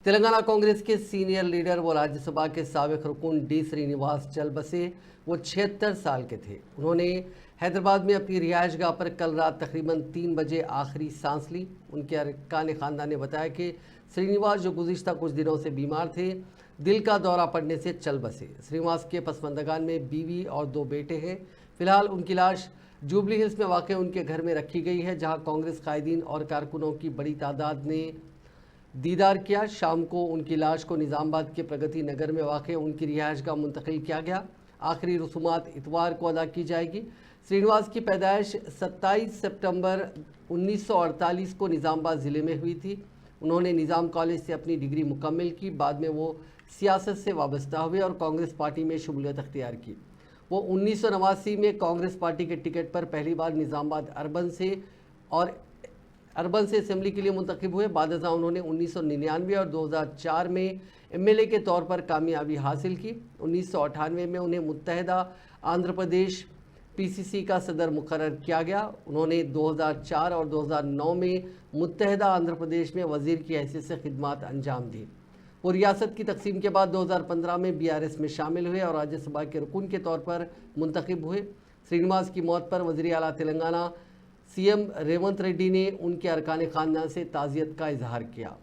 तेलंगाना कांग्रेस के senior leader व राज्यसभा के साबिक रुकन डी श्रीनिवास चल बसे। वो 76 साल के थे। उन्होंने हैदराबाद में अपनी रिहाइशगाह पर कल रात तकरीबन 3 बजे आखिरी सांस ली। उनके अरकान खानदान ने बताया कि श्रीनिवास, जो गुज़िश्ता कुछ दिनों से बीमार थे, दिल का दौरा पड़ने से चल बसे। श्रीनिवास के पसमंदगान में बीवी और 2 बेटे हैं। फिलहाल उनकी लाश जुबली हिल्स में वाक़ उनके घर में रखी गई है, जहां कांग्रेस कायदीन और कारकुनों की बड़ी तादाद ने दीदार किया। शाम को उनकी लाश को निज़ामाबाद के प्रगति नगर में वाक़ उनकी रिहाइशगाह मुंतकिल किया गया। आखिरी रसूमात इतवार को अदा की जाएगी। श्रीनिवास की पैदाइश 27 सितंबर 1948 को निज़ामाबाद ज़िले में हुई थी। उन्होंने निज़ाम कॉलेज से अपनी डिग्री मुकम्मल की। बाद में वो सियासत से वाबस्ता हुए और कांग्रेस पार्टी में शमूलियत अख्तियार की। वो 1989 में कांग्रेस पार्टी के टिकट पर पहली बार निज़ामाबाद अर्बन से असेंबली के लिए मुंतखब हुए। बाद उन्होंने 1999 और 2004 में एमएलए के तौर पर कामयाबी हासिल की। 1998 में उन्हें मुत्तहदा आंध्र प्रदेश पीसीसी का सदर मुकर्रर किया गया। उन्होंने 2004 और 2009 में मुत्तहदा आंध्र प्रदेश में वज़ीर की हैसियत से खिदमात अंजाम दी। वो रियासत की तकसीम के बाद 2015 में बीआरएस में शामिल हुए और राज्यसभा के रुकन के तौर पर मुंतखब हुए। श्रीनिवास की मौत पर वज़ीर आला तेलंगाना सीएम रेवंत रेड्डी ने उनके अरकान खानदान से ताज़ियत का इजहार किया।